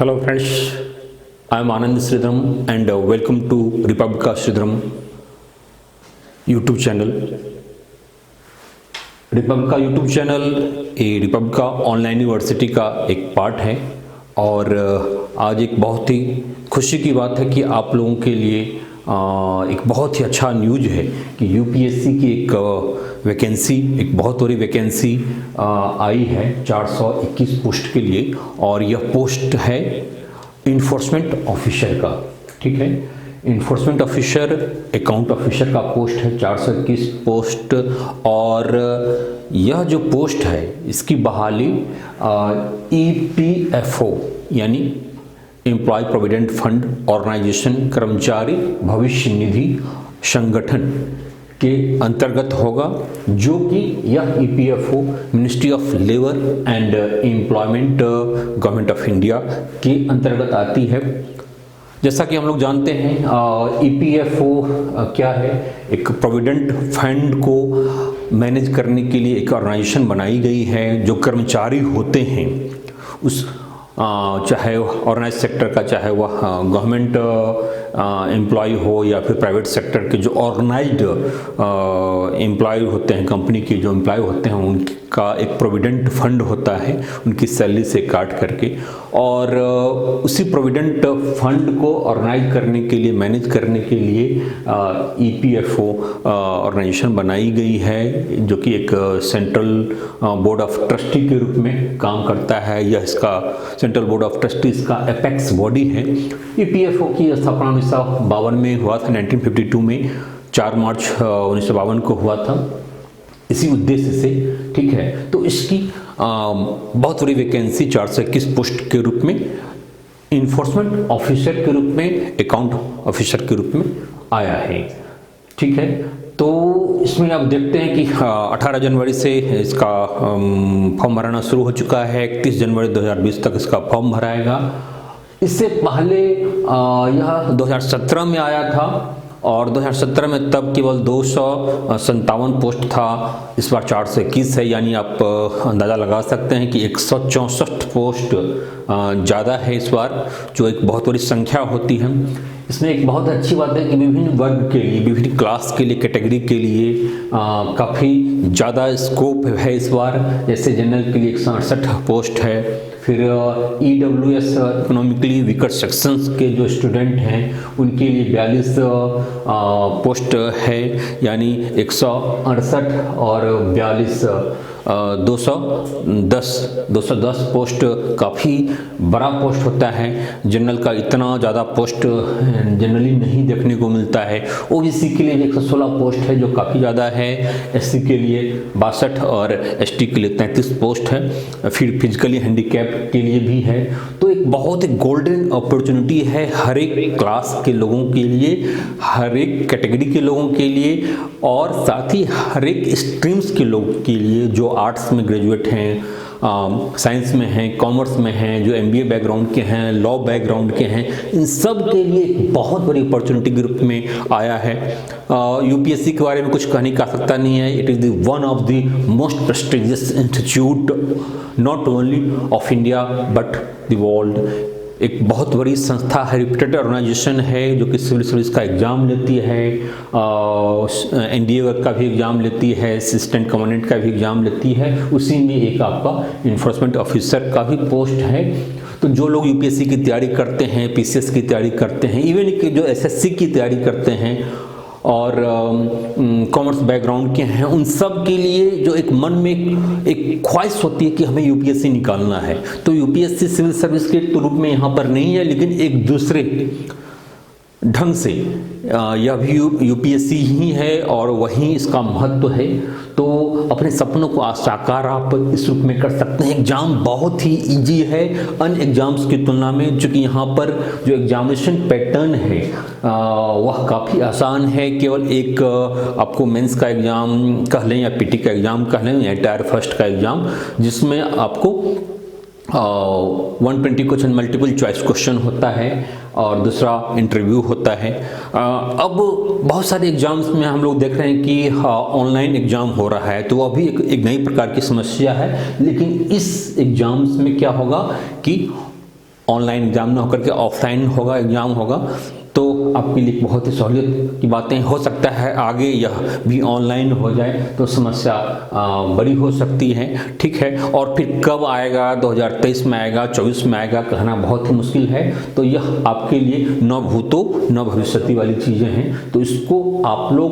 Hello friends, I am Anand Sridharam and welcome to Republica Sridharam YouTube channel. Republica YouTube channel ये Republica online university का एक part है और आज एक बहुत ही खुशी की बात है कि आप लोगों के लिए एक बहुत ही अच्छा न्यूज़ है कि यूपीएससी की एक वैकेंसी, एक बहुत बड़ी वैकेंसी आई है 421 पोस्ट के लिए और यह पोस्ट है इन्फोर्समेंट ऑफिसर का। ठीक है, इन्फोर्समेंट ऑफिसर, अकाउंट ऑफिसर का पोस्ट है 421 पोस्ट और यह जो पोस्ट है इसकी बहाली ईपीएफओ यानी एम्प्लॉय प्रोविडेंट फंड ऑर्गेनाइजेशन, कर्मचारी भविष्य निधि संगठन के अंतर्गत होगा, जो कि यह EPFO ministry of labour and employment government of India के अंतर्गत आती है। जैसा कि हम लोग जानते हैं ईपीएफओ क्या है, एक प्रोविडेंट फंड को मैनेज करने के लिए एक ऑर्गेनाइजेशन बनाई गई है। जो कर्मचारी होते हैं उस चाहे ऑर्गेनाइज सेक्टर का, चाहे वह गवर्नमेंट एम्प्लॉय हो या फिर प्राइवेट सेक्टर के जो ऑर्गेनाइज्ड एम्प्लॉय होते हैं, कंपनी के जो एम्प्लॉय होते हैं, उनका एक प्रोविडेंट फंड होता है उनकी सैलरी से काट करके, और उसी प्रोविडेंट फंड को ऑर्गेनाइज करने के लिए, मैनेज करने के लिए ईपीएफओ ऑर्गेनाइजेशन बनाई गई है, जो कि एक सेंट्रल बोर्ड ऑफ ट्रस्टी के रूप में काम करता है। यह इसका सेंट्रल बोर्ड ऑफ ट्रस्टीज का एपेक्स बॉडी है। ईपीएफओ की स्थापना 1952 में हुआ था, 1952 में 4 मार्च 1952 को हुआ था इसी उद्देश्य से। ठीक है, तो इसकी बहुत बड़ी वैकेंसी 421 पोस्ट के रूप में इन्फोर्समेंट ऑफिसर के रूप में, अकाउंट ऑफिसर के रूप में आया है। ठीक है, तो इसमें आप देखते हैं कि 18 जनवरी से इसका फॉर्म भराना शुरू हो चुका है। 31 जनवरी 2020 तक इसका फॉर्म भराएगा। इससे पहले यह 2017 में आया था और 2017 में तब केवल 257 पोस्ट था। इस बार 421 है, यानी आप अंदाज़ा लगा सकते हैं कि 164 पोस्ट ज़्यादा है इस बार, जो एक बहुत बड़ी संख्या होती है। इसमें एक बहुत अच्छी बात है कि विभिन्न वर्ग के लिए, विभिन्न क्लास के लिए, कैटेगरी के लिए काफ़ी ज़्यादा स्कोप है इस बार। जैसे जनरल के लिए 168 पोस्ट है, फिर ईडब्ल्यूएस इकोनॉमिकली वीकर सेक्शंस के जो स्टूडेंट हैं उनके लिए 42 पोस्ट है, यानी 168 और 42 210 पोस्ट काफ़ी बड़ा पोस्ट होता है। जनरल का इतना ज़्यादा पोस्ट जनरली नहीं देखने को मिलता है। ओबीसी के लिए 116 पोस्ट है, जो काफ़ी ज़्यादा है। एससी के लिए 62 और एसटी के लिए 33 पोस्ट है। फिर फिजिकली हैंडीकैप के लिए भी है। तो एक बहुत ही गोल्डन अपॉर्चुनिटी है हर एक क्लास के लोगों के लिए, हर एक कैटेगरी के लोगों के लिए और साथ ही हर एक स्ट्रीम्स के लोगों के लिए, जो आर्ट्स में ग्रेजुएट हैं, साइंस में हैं, कॉमर्स में हैं, जो एमबीए बैकग्राउंड के हैं, लॉ बैकग्राउंड के हैं, इन सब के लिए एक बहुत बड़ी अपॉर्चुनिटी के रूप में आया है। यूपीएससी के बारे में कुछ कहने का सकता नहीं है। It is the one of the most prestigious institute not only of India but the world. एक बहुत बड़ी संस्था है, रिप्यूटेड ऑर्गेनाइजेशन है, जो कि सिविल सर्विस का एग्ज़ाम लेती है, एनडीए का भी एग्ज़ाम लेती है, असिस्टेंट कमांडेंट का भी एग्ज़ाम लेती है। उसी में एक आपका इन्फोर्समेंट ऑफिसर का भी पोस्ट है। तो जो लोग यूपीएससी की तैयारी करते हैं, पीसीएस की तैयारी करते हैं, इवन कि जो एसएससी की तैयारी करते हैं और कॉमर्स बैकग्राउंड के हैं, उन सब के लिए जो एक मन में एक ख्वाहिश होती है कि हमें यूपीएससी निकालना है। तो यूपीएससी सिविल सर्विस के रूप में यहाँ पर नहीं है, लेकिन एक दूसरे ढंग से यह भी यूपीएससी ही है और वहीं इसका महत्व है। तो अपने सपनों को साकार आप इस रूप में कर सकते हैं। एग्ज़ाम बहुत ही इजी है अन्य एग्ज़ाम्स की तुलना में, चूँकि यहाँ पर जो एग्जामिनेशन पैटर्न है वह काफ़ी आसान है। केवल एक आपको मेंस का एग्ज़ाम कह लें या पीटी का एग्ज़ाम कह लें या टायर फर्स्ट का एग्ज़ाम, जिसमें आपको 120 क्वेश्चन मल्टीपल चॉइस क्वेश्चन होता है और दूसरा इंटरव्यू होता है। अब बहुत सारे एग्जाम्स में हम लोग देख रहे हैं कि ऑनलाइन एग्ज़ाम हो रहा है, तो वह भी एक नई प्रकार की समस्या है। लेकिन इस एग्ज़ाम्स में क्या होगा कि ऑनलाइन एग्ज़ाम ना होकर के ऑफलाइन होगा, एग्ज़ाम होगा, तो आपके लिए बहुत ही सहूलियत की बातें। हो सकता है आगे यह भी ऑनलाइन हो जाए तो समस्या बड़ी हो सकती है, ठीक है। और फिर कब आएगा, 2023 में आएगा, 24 में आएगा, कहना बहुत ही मुश्किल है। तो यह आपके लिए न भूतो न भविष्यति वाली चीज़ें हैं, तो इसको आप लोग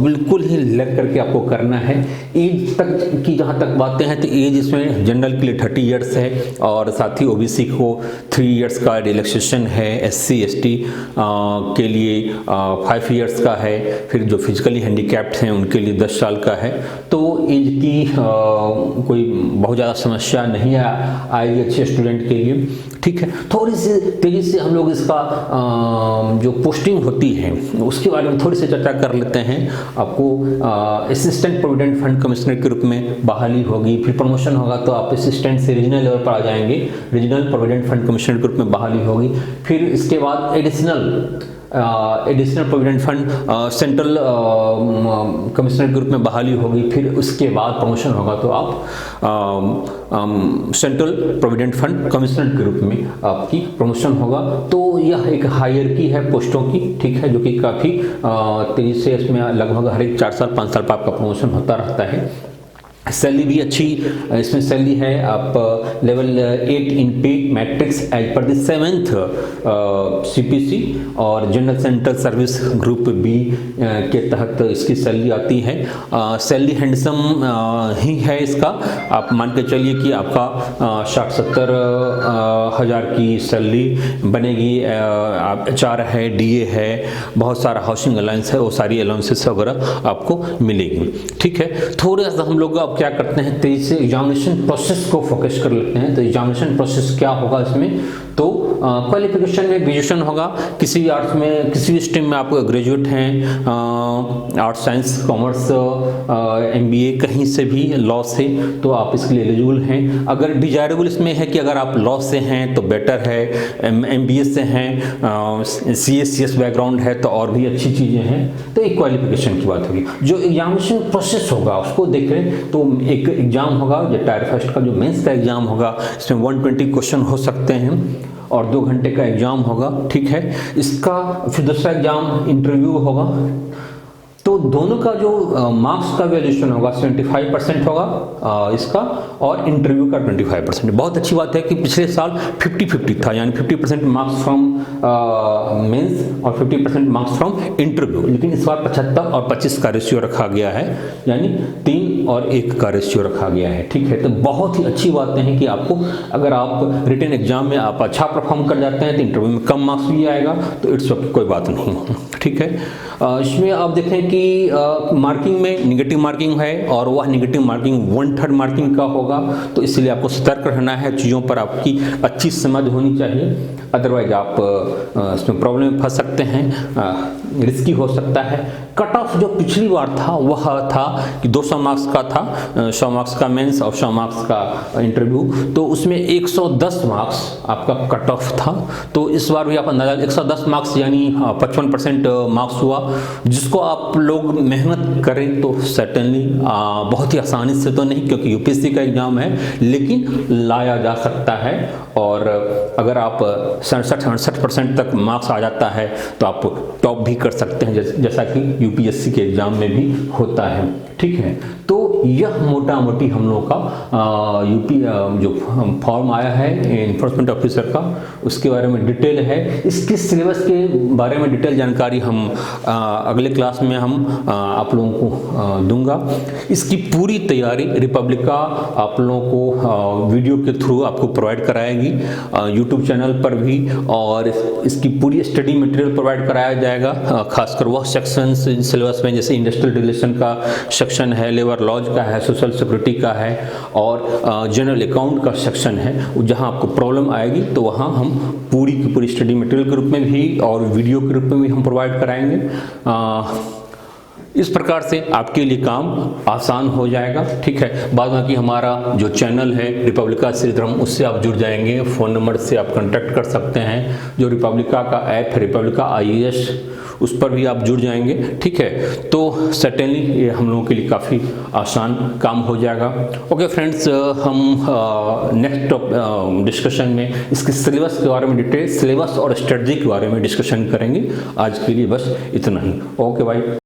बिल्कुल ही लग करके आपको करना है। एज तक की जहाँ तक बातें हैं तो एज इसमें जनरल के लिए 30 ईयर्स है, और साथ ही ओबीसी को 3 ईयर्स का रिलैक्सेशन है, SC ST के लिए 5 ईयर्स का है, फिर जो फिजिकली हैंडीकैप्ड हैं उनके लिए 10 साल का है। तो एज की कोई बहुत ज़्यादा समस्या नहीं आएगी अच्छे स्टूडेंट के लिए, ठीक है। थोड़ी सी तेज़ी से हम लोग इसका जो पोस्टिंग होती है उसके बारे में थोड़ी सी चर्चा कर लेते हैं। आपको असिस्टेंट प्रोविडेंट फंड कमिश्नर के रूप में बहाली होगी, फिर प्रमोशन होगा तो आप असिस्टेंट से रीजनल लेवल पर आ जाएंगे, रीजनल प्रोविडेंट फंड कमिश्नर के रूप में बहाली होगी। फिर इसके बाद additional provident fund central commissioner के रूप में बहाली होगी। फिर उसके बाद प्रमोशन होगा तो आप सेंट्रल प्रोविडेंट फंड कमिश्नर के रूप में आपकी प्रमोशन होगा। तो यह एक हायरकी है पोस्टों की, ठीक है, जो कि काफ़ी तेज़ी से इसमें लगभग हर एक 4 साल 5 साल पर आपका प्रमोशन होता रहता है। सैलरी भी अच्छी इसमें सैलरी है। आप level 8 in pay matrix as per the 7th CPC और general central service group B के तहत इसकी सैलरी आती है। सैलरी हैंडसम ही है इसका। आप मान के चलिए कि आपका 60-70 हज़ार की सैलरी बनेगी। आप HR है, DA है, बहुत सारा हाउसिंग अलाउंस है, वो सारी अलाउंसेस वगैरह आपको मिलेगी, ठीक है। थोड़ा सा हम लोग क्या करते हैं, तेजी से एग्जामिनेशन प्रोसेस को फोकस कर लेते हैं। तो एग्जामिनेशन प्रोसेस क्या होगा इसमें, तो क्वालिफिकेशन में ग्रेजुएशन होगा। किसी भी आर्ट्स में, किसी भी स्ट्रीम में आप ग्रेजुएट हैं, आर्ट्स, साइंस, कॉमर्स, MBA कहीं से भी, लॉ से, तो आप इसके लिए एलिजिबल हैं। अगर डिजायरेबल इसमें है कि अगर आप लॉ से हैं तो बेटर है, MBA से हैं, CS बैकग्राउंड है तो और भी अच्छी चीज़ें हैं। तो एक क्वालिफिकेशन की बात होगी। जो एग्जामिनेशन प्रोसेस होगा उसको देख रहे तो एक एग्जाम होगा, जो टायर फर्स्ट का जो मेंस का एग्जाम होगा, इसमें 120 क्वेश्चन हो सकते हैं और 2 घंटे का एग्जाम होगा, ठीक है। इसका फिर दूसरा एग्जाम इंटरव्यू होगा। तो दोनों का जो मार्क्स का वैल्यूएशन होगा 75% होगा इसका, और इंटरव्यू का 25%। बहुत अच्छी बात है कि पिछले साल 50-50 था, यानी 50% मार्क्स फ्रॉम मेंस और 50% मार्क्स फ्रॉम इंटरव्यू। लेकिन इस बार 75 और 25 का रेशियो रखा गया है, यानी 3 और 1 का रेशियो रखा गया है, ठीक है। तो बहुत ही अच्छी बातें हैं कि आपको, अगर आप रिटन एग्जाम में आप अच्छा परफॉर्म कर जाते हैं तो इंटरव्यू में कम मार्क्स भी आएगा, तो इट्स ओके, कोई बात नहीं, ठीक है। इसमें आप देखें कि मार्किंग में निगेटिव मार्किंग है, और वह निगेटिव मार्किंग 1/3 मार्किंग का होगा। तो इसलिए आपको सतर्क रहना है, चीज़ों पर आपकी अच्छी समझ होनी चाहिए, अदरवाइज आप इसमें प्रॉब्लम में फंस सकते हैं, रिस्की हो सकता है। कट ऑफ जो पिछली बार था वह था कि 200 मार्क्स का था, 100 मार्क्स का मेंस और 100 मार्क्स का इंटरव्यू, तो उसमें 110 मार्क्स आपका कट ऑफ था। तो इस बार भी आप अंदाजा 110 मार्क्स यानी 55% मार्क्स हुआ, जिसको आप लोग मेहनत करें तो सर्टेनली बहुत ही आसानी से तो नहीं, क्योंकि UPSC का एग्जाम है, लेकिन लाया जा सकता है। और अगर आप 67-68% तक मार्क्स आ जाता है तो आप टॉप भी कर सकते हैं, जैसा कि UPSC के एग्जाम में भी होता है, ठीक है। तो यह मोटा मोटी हम लोग का जो फॉर्म आया है इन्फोर्समेंट ऑफिसर का, उसके बारे में डिटेल है। इसके सिलेबस के बारे में डिटेल जानकारी हम अगले क्लास में हम आप लोगों को दूंगा। इसकी पूरी तैयारी रिपब्लिका आप लोगों को वीडियो के थ्रू आपको प्रोवाइड कराएगी, यूट्यूब चैनल पर भी, और इसकी पूरी स्टडी मटेरियल प्रोवाइड कराया जाएगा। खासकर वह सेक्शन सिलेबस में, जैसे इंडस्ट्रियल रिलेशन का सेक्शन है, लेबर लॉज का है, सोशल सिक्योरिटी का है, और जनरल अकाउंट का सेक्शन है। जहां आपको प्रॉब्लम आएगी तो वहां हम पूरी की पूरी स्टडी मटेरियल के रूप में भी और वीडियो के रूप में भी हम प्रोवाइड कराएंगे। इस प्रकार से आपके लिए काम आसान हो जाएगा, ठीक है। बाद बाकी हमारा जो चैनल है रिपब्लिका श्रीधरम, उससे आप जुड़ जाएंगे। फ़ोन नंबर से आप कांटेक्ट कर सकते हैं। जो रिपब्लिका का ऐप है, रिपब्लिका IAS, उस पर भी आप जुड़ जाएंगे, ठीक है, तो सर्टेनली ये हम लोगों के लिए काफ़ी आसान काम हो जाएगा। ओके फ्रेंड्स, हम नेक्स्ट डिस्कशन में इसके सिलेबस के बारे में डिटेल सिलेबस और स्ट्रेटजी के बारे में डिस्कशन करेंगे। आज के लिए बस इतना ही। ओके भाई।